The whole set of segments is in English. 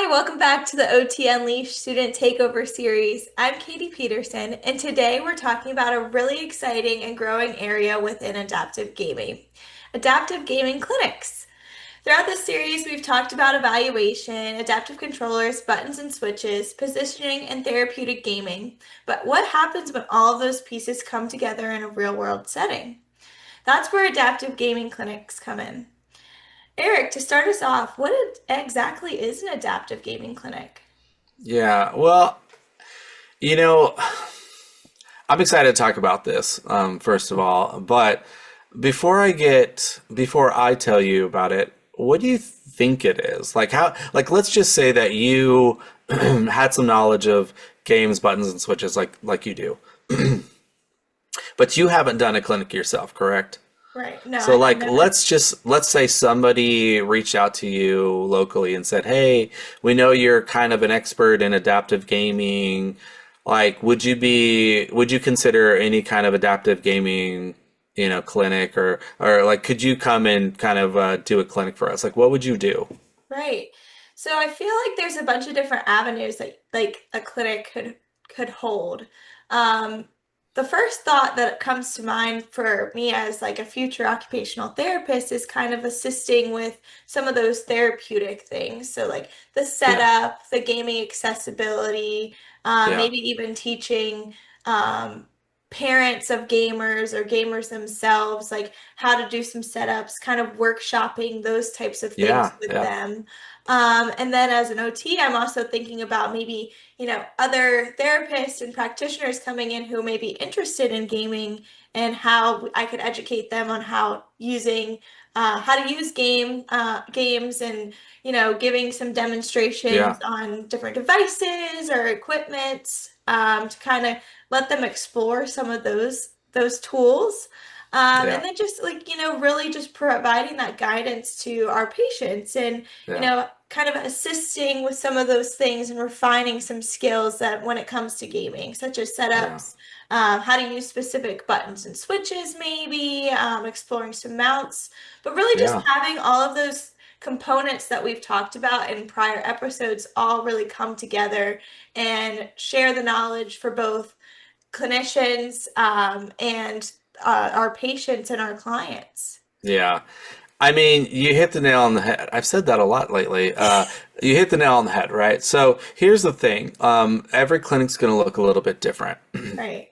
Hi, welcome back to the OT Unleashed Student Takeover Series. I'm Katie Peterson, and today we're talking about a really exciting and growing area within adaptive gaming clinics. Throughout this series, we've talked about evaluation, adaptive controllers, buttons and switches, positioning, and therapeutic gaming. But what happens when all of those pieces come together in a real-world setting? That's where adaptive gaming clinics come in. Eric, to start us off, what exactly is an adaptive gaming clinic? Yeah, well, you know, I'm excited to talk about this, first of all. But before I tell you about it, what do you think it is? Let's just say that you had some knowledge of games, buttons, and switches like you do, but you haven't done a clinic yourself, correct? Right. No, So I've like never. let's say somebody reached out to you locally and said, "Hey, we know you're kind of an expert in adaptive gaming. Like, would you consider any kind of adaptive gaming, clinic or like could you come and kind of do a clinic for us? Like, what would you do?" Right. So I feel like there's a bunch of different avenues that like a clinic could hold. Um, the first thought that comes to mind for me as like a future occupational therapist is kind of assisting with some of those therapeutic things. So like the Yeah. setup, the gaming accessibility, Yeah. maybe even teaching um, parents of gamers or gamers themselves like how to do some setups, kind of workshopping those types of things Yeah. with Yeah. them. And then as an OT, I'm also thinking about maybe, other therapists and practitioners coming in who may be interested in gaming and how I could educate them on how to use games and, giving some demonstrations Yeah. on different devices or equipment to kind of let them explore some of those tools. And Yeah. then just like, really just providing that guidance to our patients and, Yeah. kind of assisting with some of those things and refining some skills that when it comes to gaming, such as Yeah. setups, how to use specific buttons and switches, maybe exploring some mounts, but really just Yeah. having all of those components that we've talked about in prior episodes all really come together and share the knowledge for both clinicians and our patients and our clients. Yeah. I mean, you hit the nail on the head. I've said that a lot lately. You hit the nail on the head, right? So here's the thing. Every clinic's going to look a little bit different. Right.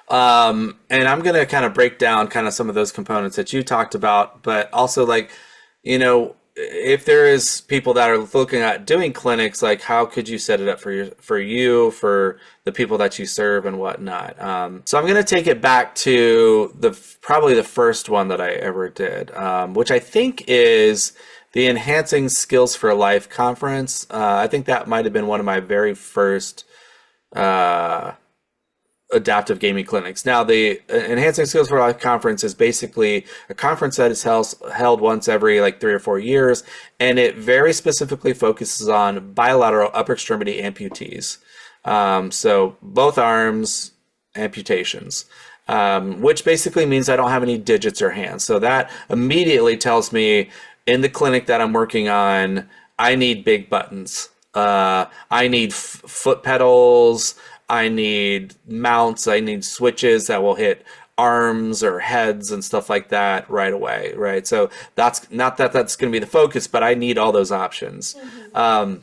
And I'm going to kind of break down kind of some of those components that you talked about, but also like, if there is people that are looking at doing clinics, like how could you set it up for the people that you serve and whatnot. So I'm going to take it back to probably the first one that I ever did, which I think is the Enhancing Skills for Life conference. I think that might have been one of my very first adaptive gaming clinics. Now, the Enhancing Skills for Life conference is basically a conference that is held once every like 3 or 4 years, and it very specifically focuses on bilateral upper extremity amputees. So both arms amputations, which basically means I don't have any digits or hands. So that immediately tells me in the clinic that I'm working on, I need big buttons. I need foot pedals. I need mounts. I need switches that will hit arms or heads and stuff like that right away, right? So that's not that that's going to be the focus, but I need all those options. Mhm.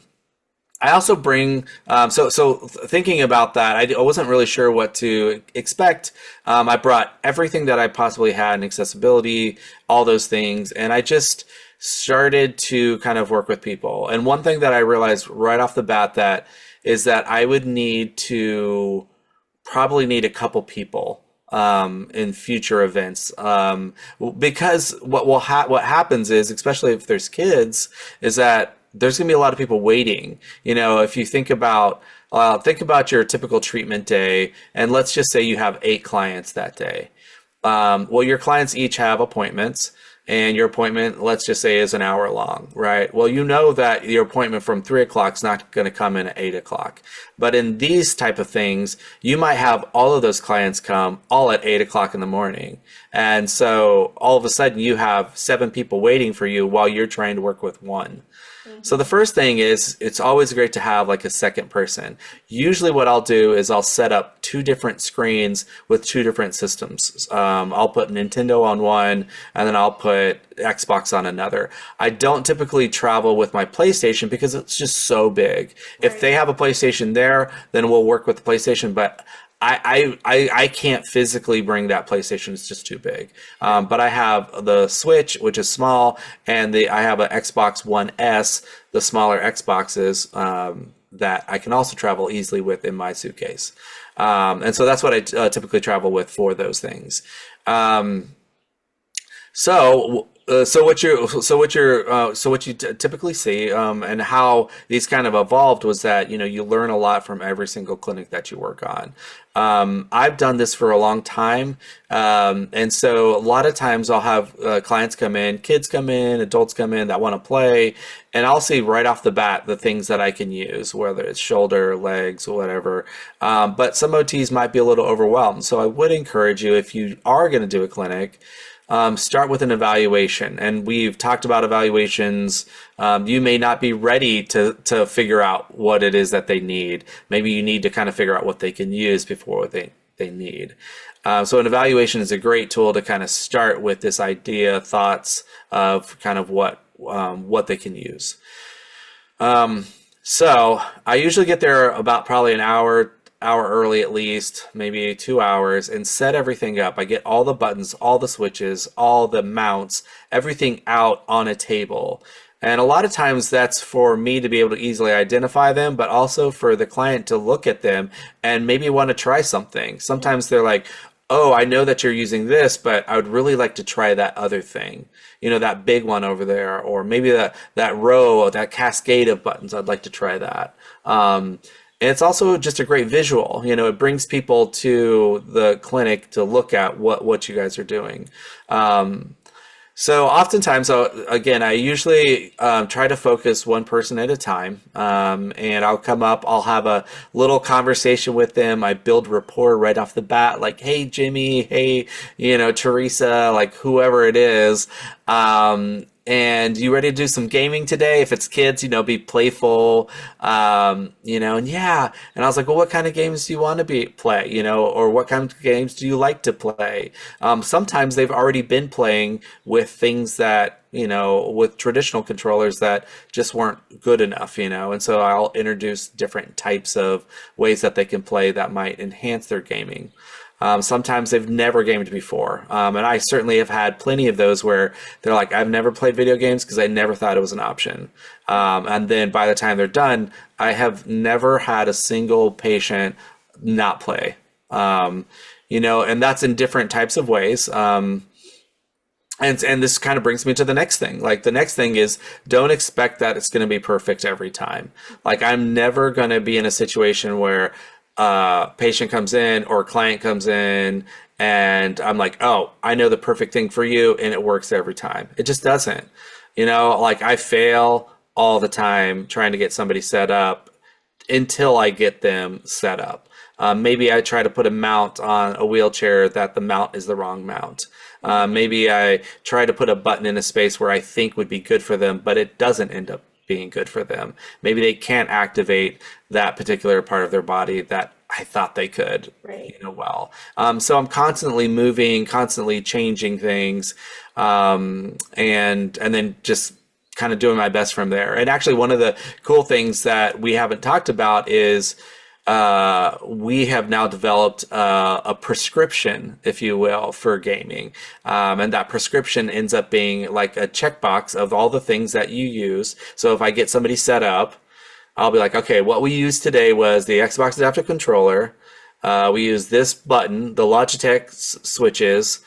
I also bring so thinking about that, I wasn't really sure what to expect. I brought everything that I possibly had in accessibility, all those things, and I just started to kind of work with people. And one thing that I realized right off the bat that is that I would need to probably need a couple people in future events, because what happens is, especially if there's kids, is that there's going to be a lot of people waiting. If you think about your typical treatment day, and let's just say you have 8 clients that day. Well, your clients each have appointments, and your appointment, let's just say, is an hour long, right? Well, you know that your appointment from 3 o'clock is not going to come in at 8 o'clock. But in these type of things, you might have all of those clients come all at 8 o'clock in the morning. And so all of a sudden you have 7 people waiting for you while you're trying to work with one. So the Mm-hmm. first thing is it's always great to have like a second person. Usually what I'll do is I'll set up two different screens with two different systems. I'll put Nintendo on one and then I'll put Xbox on another. I don't typically travel with my PlayStation because it's just so big. If they Right. have a PlayStation there, then we'll work with the PlayStation, but I can't physically bring that PlayStation. It's just too big. Sure. But I have the Switch, which is small, and I have an Xbox One S, the smaller Xboxes that I can also travel easily with in my suitcase. And so that's what I typically travel with for those things. Um, so what you typically see, and how these kind of evolved was that you learn a lot from every single clinic that you work on. I've done this for a long time, and so a lot of times I'll have clients come in, kids come in, adults come in that want to play, and I'll see right off the bat the things that I can use, whether it's shoulder, legs, or whatever. But some OTs might be a little overwhelmed, so I would encourage you if you are going to do a clinic. Start with an evaluation. And we've talked about evaluations. You may not be ready to figure out what it is that they need. Maybe you need to kind of figure out what they can use before they need. So an evaluation is a great tool to kind of start with this idea, thoughts of kind of what they can use. So I usually get there about probably an hour early at least, maybe 2 hours, and set everything up. I get all the buttons, all the switches, all the mounts, everything out on a table. And a lot of times that's for me to be able to easily identify them, but also for the client to look at them and maybe want to try something. Sometimes they're like, oh, I know that you're using this, but I would really like to try that other thing. That big one over there, or maybe that row, that cascade of buttons. I'd like to try that. And it's also just a great visual. It brings people to the clinic to look at what you guys are doing. So oftentimes, again, I usually try to focus one person at a time, and I'll come up, I'll have a little conversation with them. I build rapport right off the bat, like, hey, Jimmy, hey, Teresa, like whoever it is. And you ready to do some gaming today? If it's kids, be playful, and yeah. And I was like, well, what kind of games do you want to play, or what kind of games do you like to play? Sometimes they've already been playing with things that, with traditional controllers that just weren't good enough, and so I'll introduce different types of ways that they can play that might enhance their gaming. Sometimes they've never gamed before. And I certainly have had plenty of those where they're like, I've never played video games because I never thought it was an option. And then by the time they're done, I have never had a single patient not play. And that's in different types of ways. And this kind of brings me to the next thing. Like the next thing is don't expect that it's going to be perfect every time. Like I'm never going to be in a situation where patient comes in or a client comes in and I'm like, oh, I know the perfect thing for you and it works every time. It just doesn't. Like I fail all the time trying to get somebody set up until I get them set up. Maybe I try to put a mount on a wheelchair that the mount is the wrong mount. Maybe I try to put a button in a space where I think would be good for them, but it doesn't end up being good for them. Maybe they can't activate that particular part of their body that I thought they could, Right. well. So I'm constantly moving, constantly changing things, and then just kind of doing my best from there. And actually, one of the cool things that we haven't talked about is we have now developed a prescription, if you will, for gaming. And that prescription ends up being like a checkbox of all the things that you use. So if I get somebody set up, I'll be like, okay, what we used today was the Xbox Adaptive Controller. We used this button, the Logitech switches,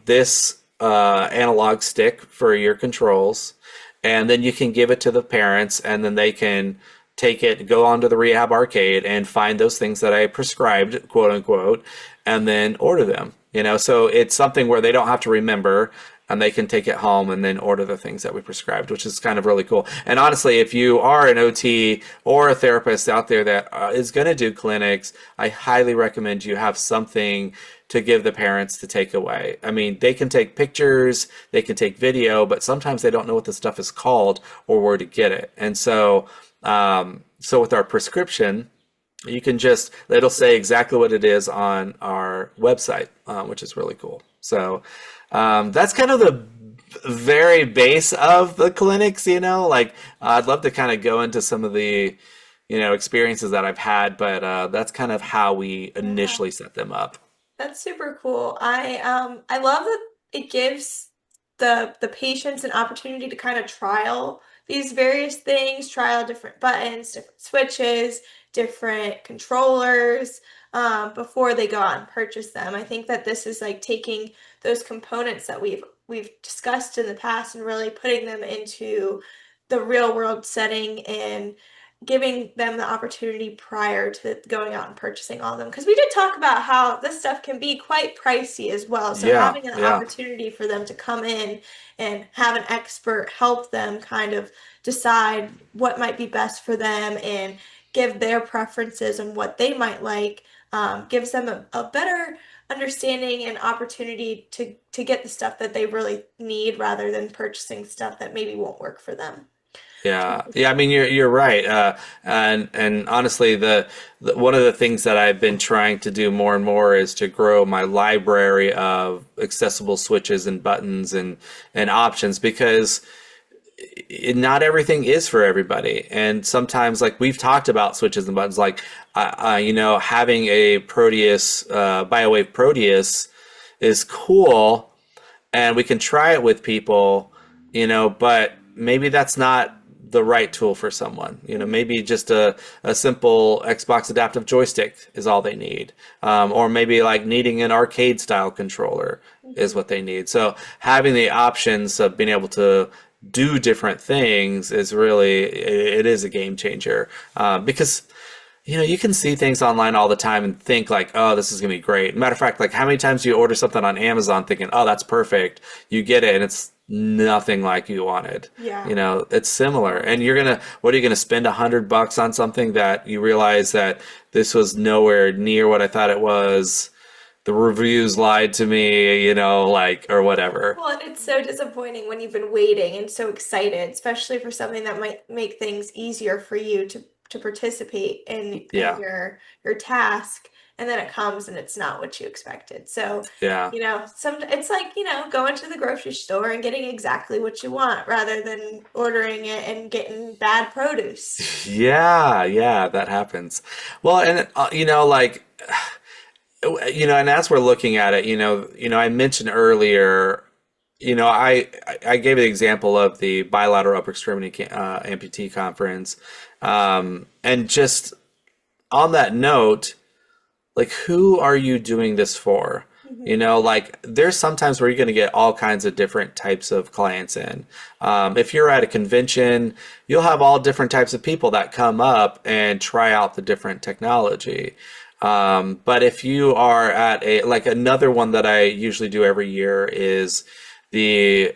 this analog stick for your controls. And then you can give it to the parents, and then they can take it, go onto the rehab arcade and find those things that I prescribed, quote unquote, and then order them. So it's something where they don't have to remember. and they can take it home and then order the things that we prescribed, which is kind of really cool. And honestly, if you are an OT or a therapist out there that is going to do clinics, I highly recommend you have something to give the parents to take away. I mean, they can take pictures, they can take video, but sometimes they don't know what the stuff is called or where to get it. And so with our prescription, you can just, it'll say exactly what it is on our website, which is really cool. So that's kind of the very base of the clinics, like I'd love to kind of go into some of the, experiences that I've had, but that's kind of how we Yeah. initially set them up. That's super cool. I love that it gives the patients an opportunity to kind of trial these various things, trial different buttons, different switches, different controllers, before they go out and purchase them. I think that this is like taking those components that we've discussed in the past and really putting them into the real world setting and giving them the opportunity prior to going out and purchasing all of them. Because we did talk about how this stuff can be quite pricey as well. So Yeah, having an yeah, opportunity for them to come in and have an expert help them kind of decide what might be best for them and give their preferences and what they might like, gives them a better understanding and opportunity to get the stuff that they really need rather than purchasing stuff that maybe won't work for them. yeah, yeah. I mean, you're right. And honestly, the one of the things that I've been trying to do more and more is to grow my library of accessible switches and buttons and options because not everything is for everybody. And sometimes, like we've talked about switches and buttons, like having a Proteus, BioWave Proteus is cool, and we can try it with people, but maybe that's not the right tool for someone. Maybe just a simple Xbox adaptive joystick is all they need. Or maybe like needing an arcade style controller is Mhm. what they need. So having the options of being able to do different things is really, it is a game changer. Because you can see things online all the time and think like, oh, this is gonna be great. Matter of fact, like how many times do you order something on Amazon thinking, oh, that's perfect. You get it and it's nothing like you wanted. Yeah. It's similar. And what are you gonna spend $100 on something that you realize that this was nowhere near what I thought it was. The reviews lied to me, like, or whatever. Well, and it's so disappointing when you've been waiting and so excited, especially for something that might make things easier for you to participate in Yeah, your task, and then it comes and it's not what you expected. So, yeah. some it's like, going to the grocery store and getting exactly what you want rather than ordering it and getting bad produce. Yeah, yeah, that happens. Well, and like and as we're looking at it, I mentioned earlier, I gave the example of the bilateral upper extremity amputee conference, and just on that note, like who are you doing this for? Mhm. Like there's sometimes where you're going to get all kinds of different types of clients in. If you're at a convention, you'll have all different types of people that come up and try out the different technology. But if you are at like another one that I usually do every year is the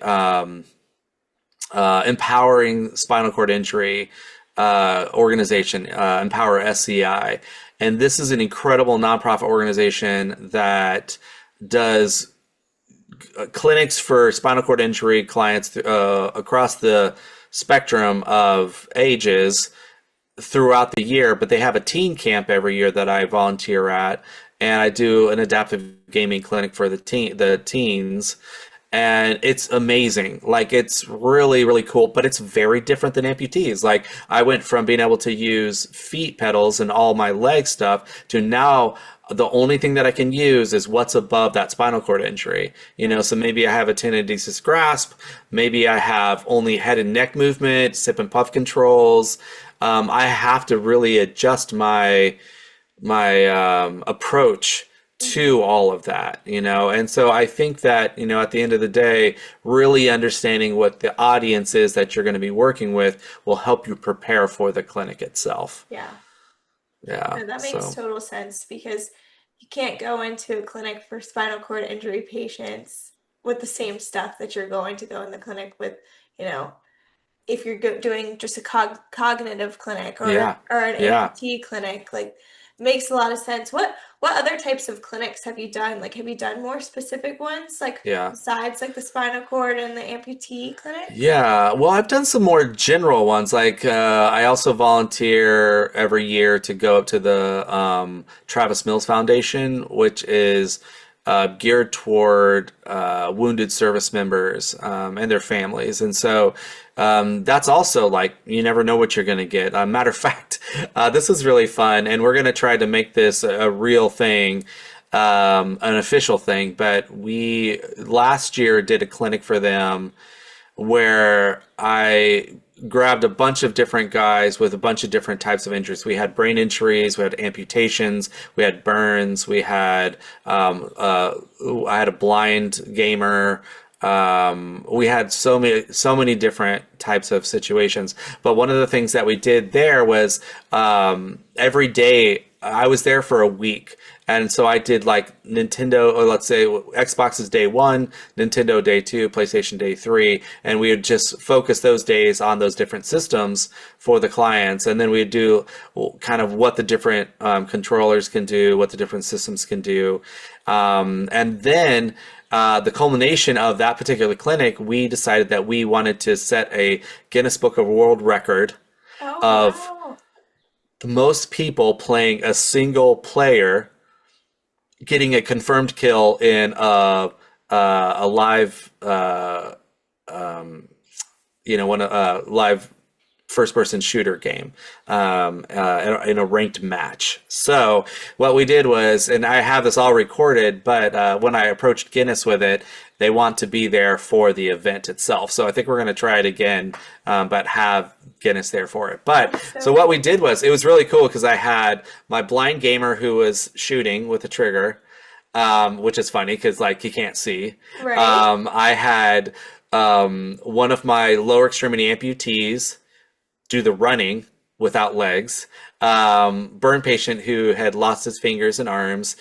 empowering spinal cord injury organization, Empower SCI. And this is an incredible nonprofit organization that does clinics for spinal cord injury clients across the spectrum of ages throughout the year, but they have a teen camp every year that I volunteer at, and I do an adaptive gaming clinic for the teens, and it's amazing. Like it's really really cool, but it's very different than amputees. Like I went from being able to use feet pedals and all my leg stuff to now the only thing that I can use is what's above that spinal cord injury. So maybe I have a tenodesis grasp, maybe I have only head and neck movement, sip and puff controls. I have to really adjust my approach to Mhm. all of that, and so I think that at the end of the day, really understanding what the audience is that you're going to be working with will help you prepare for the clinic itself. Yeah. Yeah, No, that makes so total sense because you can't go into a clinic for spinal cord injury patients with the same stuff that you're going to go in the clinic with, you know, if you're doing just a cognitive clinic Yeah. or an Yeah. amputee clinic, like makes a lot of sense. What other types of clinics have you done? Like, have you done more specific ones, like Yeah. besides like the spinal cord and the amputee clinics? Yeah, well, I've done some more general ones. Like, I also volunteer every year to go up to the Travis Mills Foundation, which is geared toward wounded service members and their families. And so that's also like, you never know what you're going to get. Matter of fact, this is really fun, and we're going to try to make this a real thing, an official thing. But we last year did a clinic for them where I grabbed a bunch of different guys with a bunch of different types of injuries. We had brain injuries, we had amputations, we had burns, we had I had a blind gamer. We had so many different types of situations. But one of the things that we did there was every day I was there for a week. And so I did like Nintendo, or let's say Xbox is day one, Nintendo day two, PlayStation day three, and we would just focus those days on those different systems for the clients. And then we'd do kind of what the different controllers can do, what the different systems can do. And then the culmination of that particular clinic, we decided that we wanted to set a Guinness Book of World Record Oh, of wow. the most people playing a single player getting a confirmed kill in a live, one live first person shooter game in a ranked match. So what we did was, and I have this all recorded, but when I approached Guinness with it, they want to be there for the event itself. So I think we're going to try it again, but have Guinness there for it. But That's so so what we cool. did was, it was really cool because I had my blind gamer who was shooting with a trigger, which is funny because like he can't see. Right. I had one of my lower extremity amputees do the running without legs. Burn patient who had lost his fingers and arms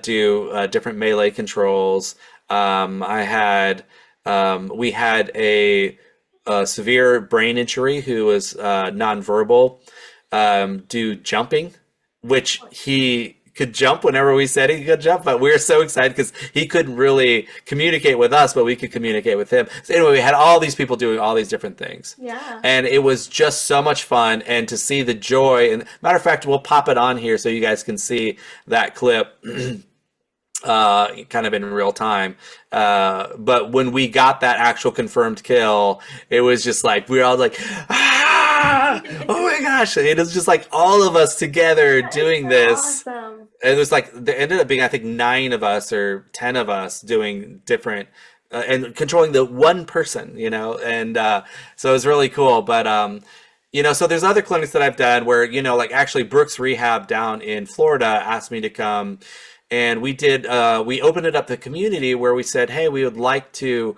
do different melee controls. We had a severe brain injury who was nonverbal do jumping, which he could jump whenever we said he could jump, but we were so excited because he couldn't really communicate with us, but we could communicate with him. So anyway, we had all these people doing all these different things. Yeah. And it was just so much fun, and to see the joy. And matter of fact, we'll pop it on here so you guys can see that clip kind of in real time. But when we got that actual confirmed kill, it was just like, we were all like, ah, oh my gosh. It was just like all of us together That is doing so this. awesome. It was like, there ended up being, I think, 9 of us or 10 of us doing different, and controlling the one person, and so it was really cool. But, so there's other clinics that I've done where, like actually Brooks Rehab down in Florida asked me to come, and we opened it up to the community where we said, hey, we would like to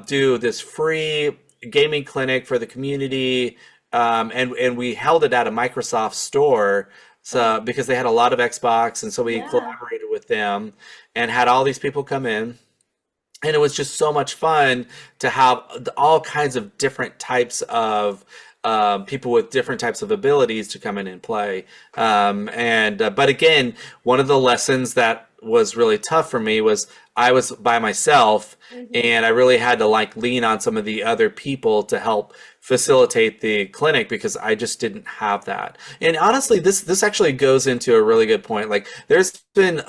do this free gaming clinic for the community. And we held it at a Microsoft store. So, because they had a lot of Xbox, and so we Yeah. collaborated with them and had all these people come in. And it was just so much fun to have all kinds of different types of people with different types of abilities to come in and play. But again, one of the lessons that was really tough for me was I was by myself, Hmm. and I really had to like lean on some of the other people to help facilitate the clinic because I just didn't have that. And honestly, this actually goes into a really good point. Like there's been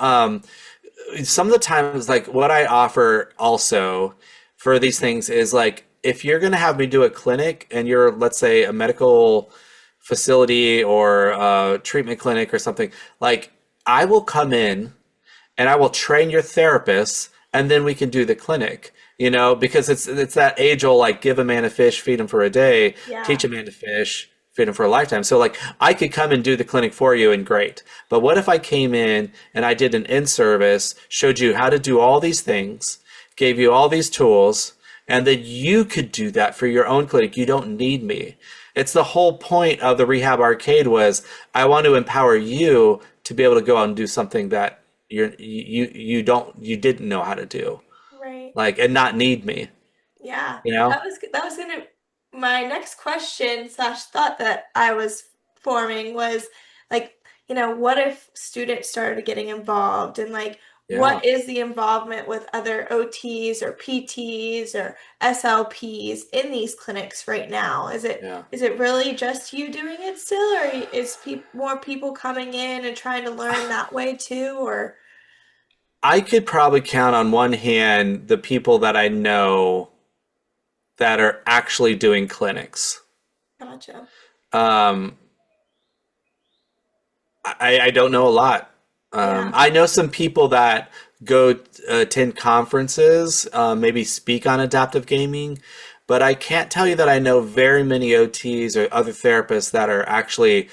some of the times, like what I offer also for these things is like, if you're going to have me do a clinic and you're, let's say, a medical facility or a treatment clinic or something, like I will come in and I will train your therapists, and then we can do the clinic. Because it's that age old like give a man a fish, feed him for a day, teach Yeah. a man to fish, feed him for a lifetime. So like I could come and do the clinic for you, and great. But what if I came in and I did an in service, showed you how to do all these things, gave you all these tools, and then you could do that for your own clinic. You don't need me. It's the whole point of the Rehab Arcade was I want to empower you to be able to go out and do something that you didn't know how to do. Right. like, and not need me, Yeah, you know? that was gonna my next question slash thought that I was forming was like, what if students started getting involved and like Yeah, what is the involvement with other OTs or PTs or SLPs in these clinics right now? Is it yeah. is it really just you doing it still, or is more people coming in and trying to learn that way too? Or I could probably count on one hand the people that I know that are actually doing clinics. gotcha. Um, I don't know a lot. Yeah, I know some people that go attend conferences, maybe speak on adaptive gaming, but I can't tell you that I know very many OTs or other therapists that are actually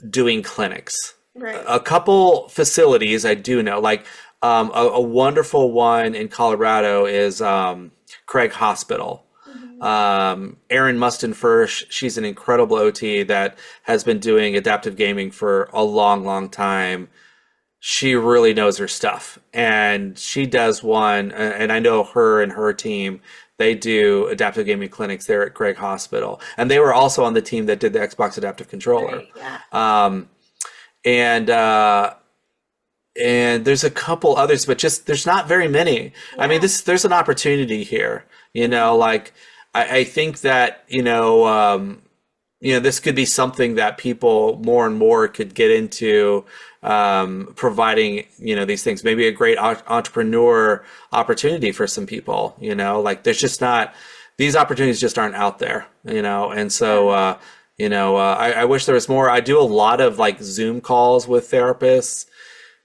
doing clinics. right. A couple facilities I do know, like a wonderful one in Colorado is Craig Hospital. Hmm. Erin Mustin-Fursh, she's an incredible OT that has been doing adaptive gaming for a long, long time. She really knows her stuff, and she does one. And I know her and her team. They do adaptive gaming clinics there at Craig Hospital, and they were also on the team that did the Xbox Adaptive Controller. Right, yeah. And and there's a couple others, but just there's not very many. I mean, Yeah. this there's an opportunity here. Hmm. Like I think that this could be something that people more and more could get into, providing these things. Maybe a great entrepreneur opportunity for some people. Like there's just not these opportunities just aren't out there. And so. Yeah. I wish there was more. I do a lot of like Zoom calls with therapists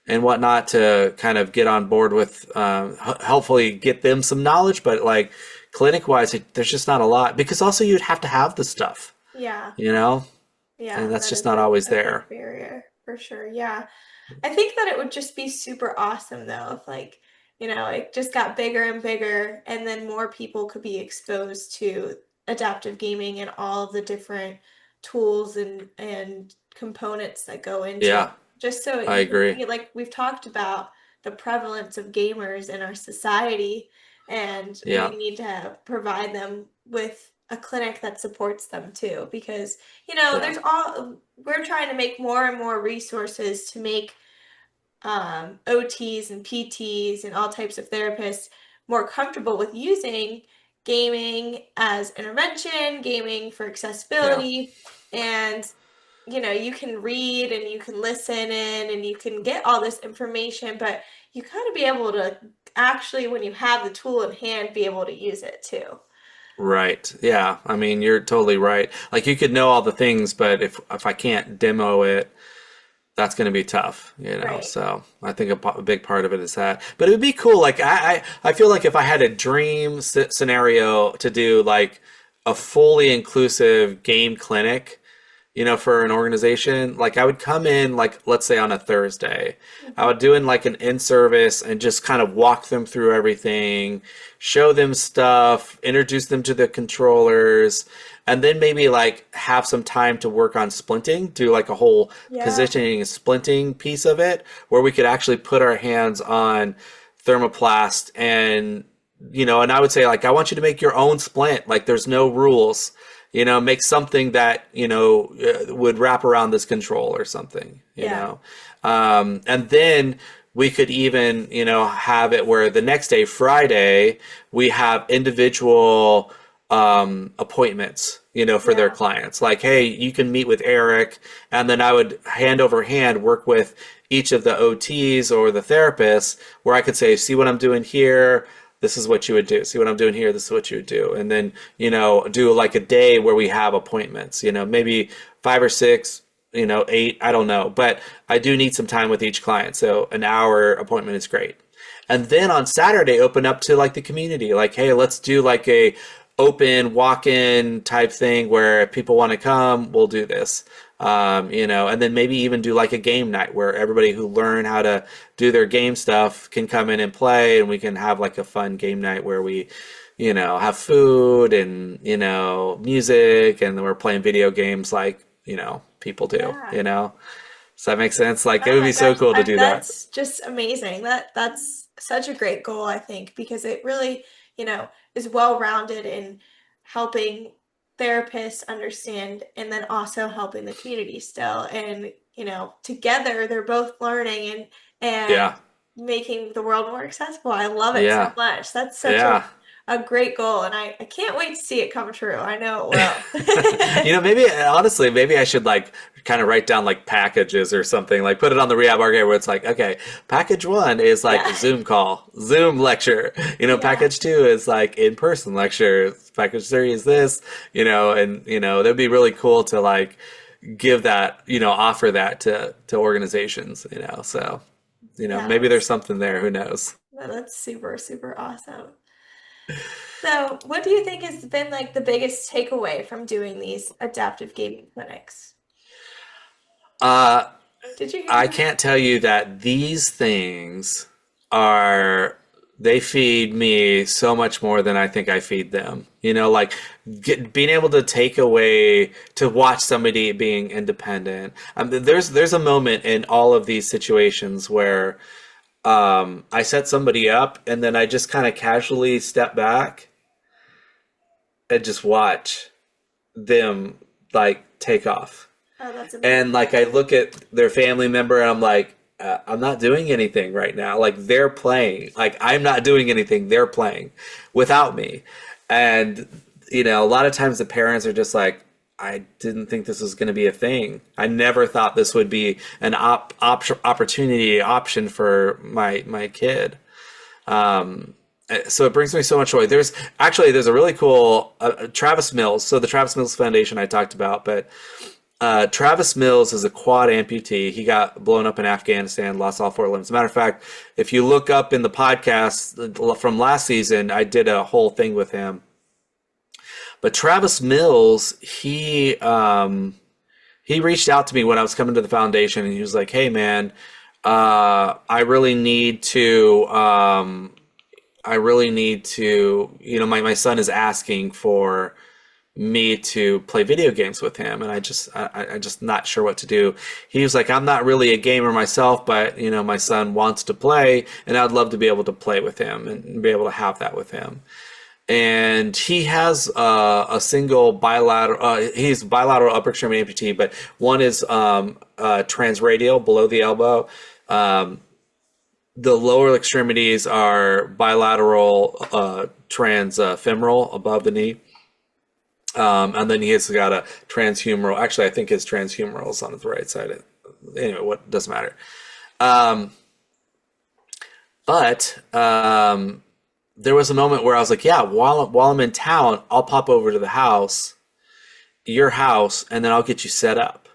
and whatnot to kind of get on board with, helpfully get them some knowledge. But like clinic wise, there's just not a lot because also you'd have to have the stuff, Yeah. you know, and Yeah. that's That just is not a, always a big there. barrier for sure. Yeah. I think that it would just be super awesome though if like, it just got bigger and bigger and then more people could be exposed to adaptive gaming and all of the different tools and components that go into it. Yeah, Just so I you can agree. see, like we've talked about the prevalence of gamers in our society, and we Yeah, need to provide them with a clinic that supports them too because yeah, there's all we're trying to make more and more resources to make OTs and PTs and all types of therapists more comfortable with using gaming as intervention, gaming for yeah. accessibility, and you can read and you can listen in and you can get all this information, but you got to be able to actually, when you have the tool in hand, be able to use it too. Right. Yeah. I mean, you're totally right. Like you could know all the things, but if I can't demo it, that's going to be tough. Right. So I think a big part of it is that. But it would be cool. Like I feel like if I had a dream scenario to do like a fully inclusive game clinic, for an organization, like I would come in like let's say on a Thursday. I Mhm. would do in like an in-service and just kind of walk them through everything, show them stuff, introduce them to the controllers, and then maybe like have some time to work on splinting, do like a whole Yeah. positioning and splinting piece of it where we could actually put our hands on thermoplast and I would say like I want you to make your own splint. Like there's no rules. Make something that would wrap around this control or something. Yeah. And then we could even have it where the next day, Friday, we have individual appointments. For their Yeah. clients. Like, hey, you can meet with Eric, and then I would hand over hand work with each of the OTs or the therapists, where I could say, see what I'm doing here, this is what you would do. See what I'm doing here, this is what you would do. And then, do like a day where we have appointments, maybe 5 or 6, 8, I don't know. But I do need some time with each client. So an hour appointment is great. And then on Saturday, open up to like the community. Like, hey, let's do like a open walk-in type thing where if people want to come, we'll do this. And then maybe even do like a game night where everybody who learn how to do their game stuff can come in and play, and we can have like a fun game night where we, have food and, music, and then we're playing video games like, people do, Yeah. you know? Does that make sense? Like it Oh would my be so gosh, cool to do that. that's just amazing. That's such a great goal, I think, because it really, is well-rounded in helping therapists understand and then also helping the community still. And, together they're both learning and Yeah. making the world more accessible. I love it so Yeah. much. That's such Yeah. a great goal, and I can't wait to see it come true. I know it will. Maybe honestly, maybe I should like kind of write down like packages or something, like put it on the rehab arcade where it's like, okay, package one is like Yeah. Zoom call, Zoom lecture. Yeah. Package two is like in person lecture. Package three is this. And that'd be really cool to like give that, offer that to organizations. So Yeah, maybe there's something there. Who knows? that's super, super awesome. So, what do you think has been like the biggest takeaway from doing these adaptive gaming clinics? Uh, Did you hear I that? can't tell you that these things are, they feed me so much more than I think I feed them. Like being able to take away, to watch somebody being independent. There's a moment in all of these situations where I set somebody up and then I just kind of casually step back and just watch them like take off. Oh, that's And amazing. like I look at their family member and I'm like, I'm not doing anything right now. Like they're playing. Like I'm not doing anything. They're playing without me. And a lot of times the parents are just like, I didn't think this was going to be a thing. I never thought this would be an opportunity option for my kid. So it brings me so much joy. There's a really cool Travis Mills. So the Travis Mills Foundation I talked about, but Travis Mills is a quad amputee. He got blown up in Afghanistan, lost all four limbs. As a matter of fact, if you look up in the podcast from last season, I did a whole thing with him. But Travis Mills, he reached out to me when I was coming to the foundation, and he was like, "Hey, man, I really need to. My son is asking for me to play video games with him, and I just not sure what to do." He was like, "I'm not really a gamer myself, but my son wants to play, and I'd love to be able to play with him and be able to have that with him." And he has a single bilateral. He's bilateral upper extremity amputee, but one is transradial below the elbow. The lower extremities are bilateral transfemoral above the knee. And then he's got a transhumeral. Actually, I think his transhumeral is on the right side. Anyway, what doesn't matter. But there was a moment where I was like, yeah, while I'm in town, I'll pop over to your house, and then I'll get you set up.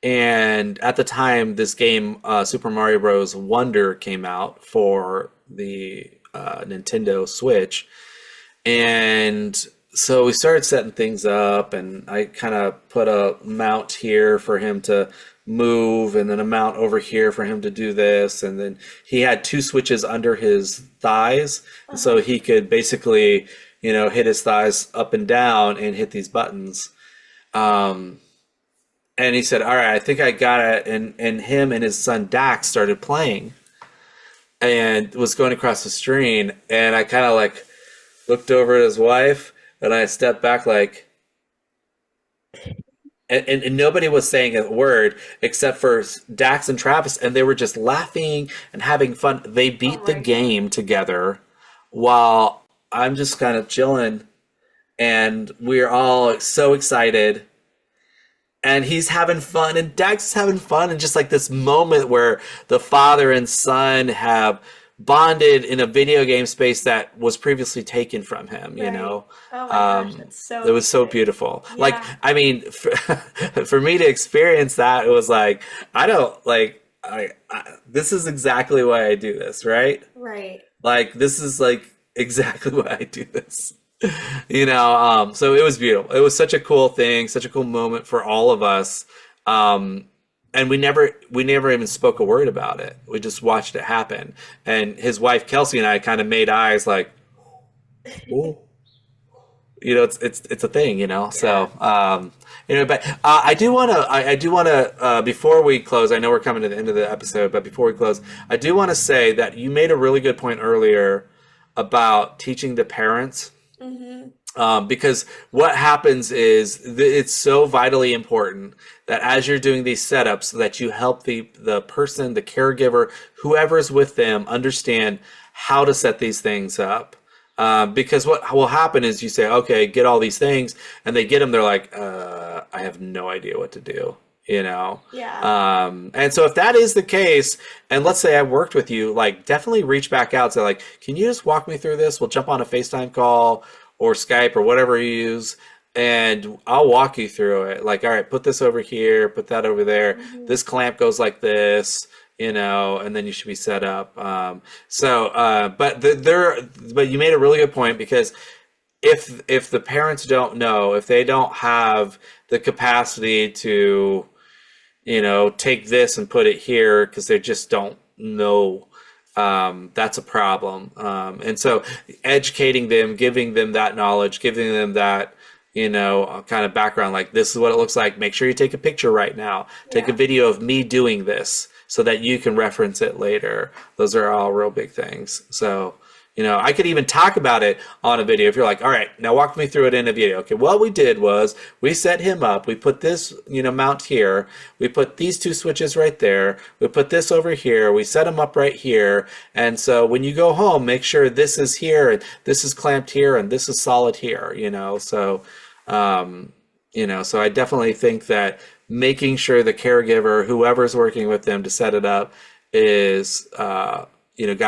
And at the time, this game, Super Mario Bros. Wonder, came out for the Nintendo Switch. And so we started setting things up, and I kind of put a mount here for him to move, and then a mount over here for him to do this. And then he had two switches under his thighs, and so Uh-huh. he could basically, hit his thighs up and down and hit these buttons. And he said, "All right, I think I got it." And him and his son Dax started playing, and was going across the screen. And I kind of like looked over at his wife, and I stepped back like, and nobody was saying a word except for Dax and Travis, and they were just laughing and having fun. They Oh beat the my goodness. game together while I'm just kind of chilling, and we're all so excited. And he's having fun, and Dax is having fun, and just like this moment where the father and son have bonded in a video game space that was previously taken from him. Right. Oh my gosh, that's so It was so amazing. beautiful. Like, Yeah. I mean, for me to experience that, it was like, I don't like, this is exactly why I do this, right? Right. Like, this is like exactly why I do this. So it was beautiful. It was such a cool thing, such a cool moment for all of us. And we never even spoke a word about it. We just watched it happen. And his wife Kelsey and I kind of made eyes like, "Oh, it's a thing, Yeah. So, but I do want to before we close, I know we're coming to the end of the episode, but before we close, I do want to say that you made a really good point earlier about teaching the parents. Hmm. Because what happens is it's so vitally important that as you're doing these setups, that you help the person, the caregiver, whoever's with them, understand how to set these things up. Because what will happen is you say, okay, get all these things, and they get them. They're like, I have no idea what to do. You know, Yeah. and so if that is the case, and let's say I worked with you, like definitely reach back out. Say like, can you just walk me through this? We'll jump on a FaceTime call or Skype or whatever you use, and I'll walk you through it. Like, all right, put this over here, put that over there. Hmm. This clamp goes like this, and then you should be set up. But you made a really good point because if the parents don't know, if they don't have the capacity to take this and put it here because they just don't know. That's a problem. And so educating them, giving them that knowledge, giving them that, kind of background, like this is what it looks like. Make sure you take a picture right now. Take a Yeah. video of me doing this so that you can reference it later. Those are all real big things. So, I could even talk about it on a video if you're like, all right, now walk me through it in a video. Okay, what we did was we set him up. We put this, mount here. We put these two switches right there. We put this over here. We set him up right here. And so when you go home, make sure this is here and this is clamped here and this is solid here, so I definitely think that making sure the caregiver, whoever's working with them to set it up, is got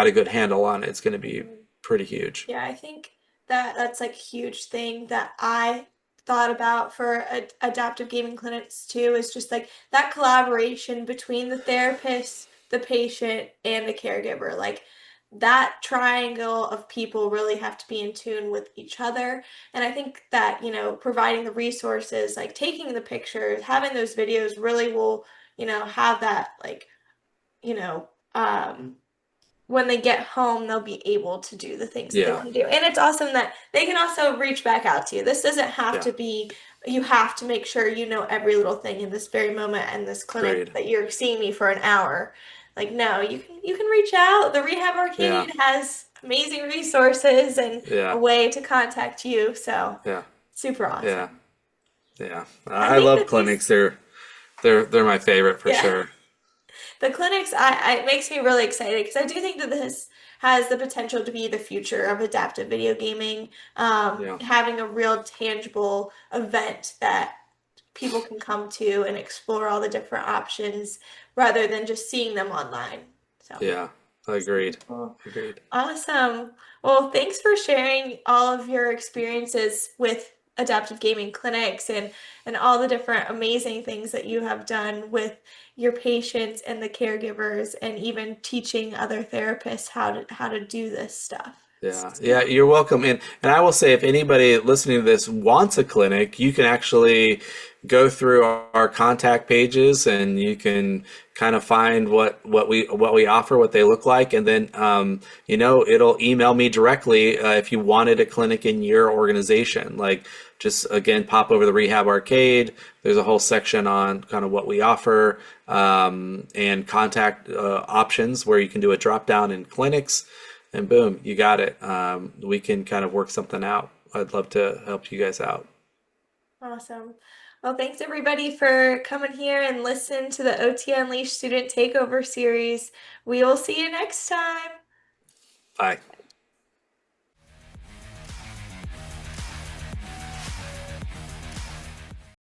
a good handle on it. It's going to be pretty huge. Yeah, I think that that's like a huge thing that I thought about for adaptive gaming clinics too, is just like that collaboration between the therapist, the patient, and the caregiver. Like that triangle of people really have to be in tune with each other. And I think that, providing the resources, like taking the pictures, having those videos really will, have that like, you know, when they get home, they'll be able to do the things that they Yeah, want to do. And it's awesome that they can also reach back out to you. This doesn't have yeah, to be, you have to make sure you know every little thing in this very moment and this clinic agreed. that you're seeing me for an hour. Like, no, you can reach out. The Rehab Yeah, Arcade has amazing resources and a yeah, way to contact you. So yeah, super yeah, awesome. yeah. I I think love that these, clinics. They're my favorite for yeah. sure. The clinics, it makes me really excited because I do think that this has the potential to be the future of adaptive video gaming, Yeah, having a real tangible event that people can come to and explore all the different options rather than just seeing them online. So, yeah. Agreed. cool. Agreed. Awesome. Well, thanks for sharing all of your experiences with adaptive gaming clinics and all the different amazing things that you have done with your patients and the caregivers and even teaching other therapists how to do this stuff. It's Yeah, yeah, super you're welcome. And I will say, if anybody listening to this wants a clinic, you can actually go through our contact pages, and you can kind of find what we offer, what they look like, and then it'll email me directly if you wanted a clinic in your organization. Like, just again, pop over the Rehab Arcade. There's a whole section on kind of what we offer, and contact options where you can do a drop down in clinics, and boom, you got it. We can kind of work something out. I'd love to help you guys out. awesome. Well, thanks everybody for coming here and listen to the OT Unleashed Student Takeover series. We will see you next time. Bye.